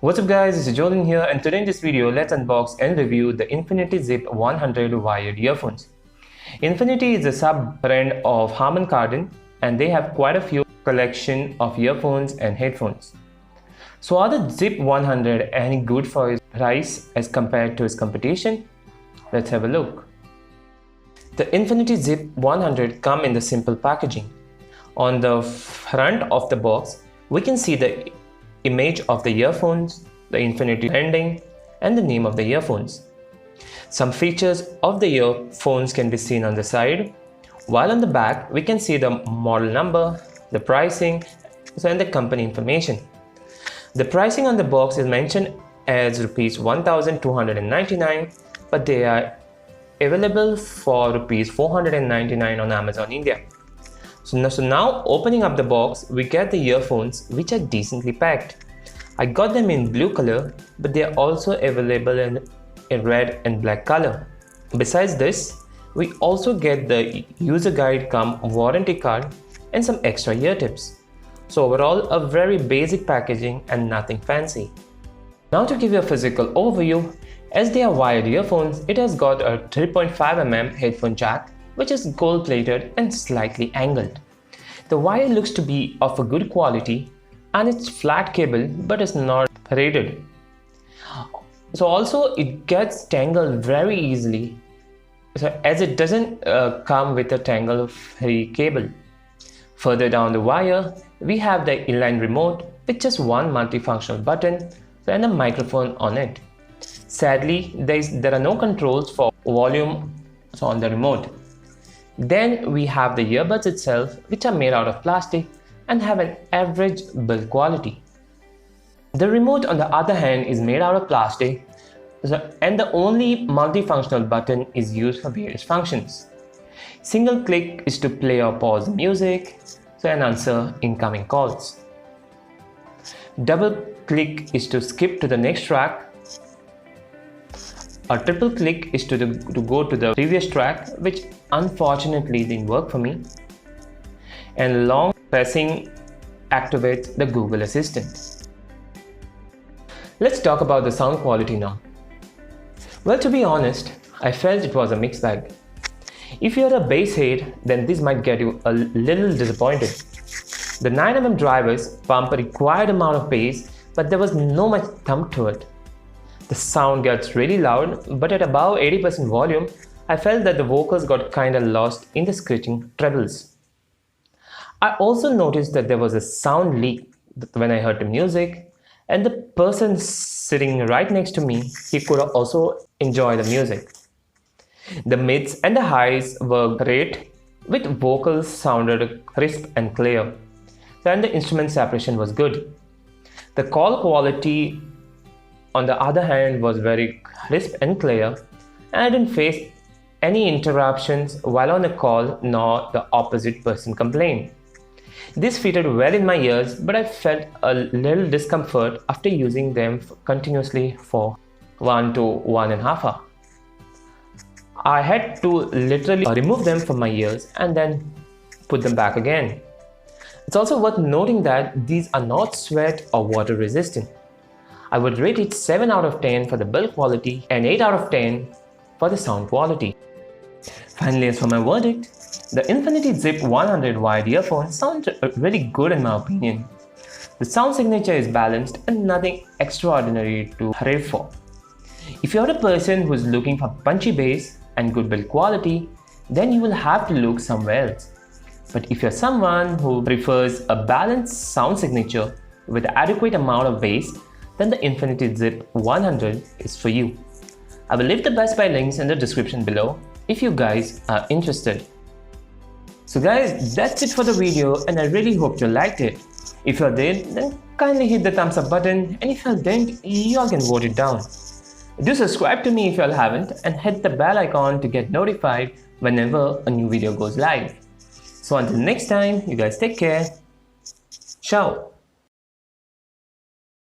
What's up guys, this is Jordan here, and today in this video let's unbox and review the Infinity Zip 100 wired earphones. Infinity is a sub-brand of Harmon Kardon and they have quite a few collection of earphones and headphones. So are the Zip 100 any good for its price as compared to its competition? Let's have a look. The Infinity Zip 100 come in the simple packaging. On the front of the box, we can see the image of the earphones, the Infinity branding, and the name of the earphones. Some features of the earphones can be seen on the side, while on the back we can see the model number, the pricing, and the company information. The pricing on the box is mentioned as Rs 1299, but they are available for Rs 499 on Amazon India. So now opening up the box, we get the earphones which are decently packed. I got them in blue color, but they are also available in red and black color. Besides this, we also get the user guide cum warranty card and some extra ear tips. So overall, a very basic packaging and nothing fancy. Now to give you a physical overview, as they are wired earphones, it has got a 3.5mm headphone jack, which is gold plated and slightly angled. The wire looks to be of a good quality and it's flat cable, but it's not threaded. So also it gets tangled very easily, as it doesn't come with a tangle-free cable. Further down the wire, we have the inline remote with just one multifunctional button and a microphone on it. Sadly, there are no controls for volume on the remote. Then we have the earbuds itself, which are made out of plastic and have an average build quality. The remote on the other hand is made out of plastic, and the only multifunctional button is used for various functions. Single click is to play or pause music and answer incoming calls. Double click is to skip to the next track. A triple click is to go to the previous track, which unfortunately didn't work for me. And long pressing activates the Google Assistant. Let's talk about the sound quality now. Well, to be honest, I felt it was a mixed bag. If you're a bass head, then this might get you a little disappointed. The 9mm drivers pump a required amount of bass, but there was no much thump to it. The sound gets really loud, but at above 80% volume, I felt that the vocals got kinda lost in the screeching trebles. I also noticed that there was a sound leak when I heard the music, and the person sitting right next to me, he could also enjoy the music. The mids and the highs were great, with vocals sounded crisp and clear, and the instrument separation was good. The call quality on the other hand was very crisp and clear, and I didn't face any interruptions while on a call, nor the opposite person complained. This fitted well in my ears, but I felt a little discomfort after using them continuously for 1 to 1.5 hours. I had to literally remove them from my ears and then put them back again. It's also worth noting that these are not sweat or water resistant. I would rate it 7 out of 10 for the build quality and 8 out of 10 for the sound quality. Finally, as for my verdict, the Infinity Zip 100 wired earphones sound really good in my opinion. The sound signature is balanced and nothing extraordinary to rave for. If you're a person who is looking for punchy bass and good build quality, then you will have to look somewhere else. But if you're someone who prefers a balanced sound signature with adequate amount of bass, then the Infinity Zip 100 is for you. I will leave the Best Buy links in the description below if you guys are interested. So guys, that's it for the video, and I really hope you liked it. If you did, then kindly hit the thumbs up button, and if you didn't, you all can vote it down. Do subscribe to me if you all haven't, and hit the bell icon to get notified whenever a new video goes live. So until next time, you guys take care. Ciao.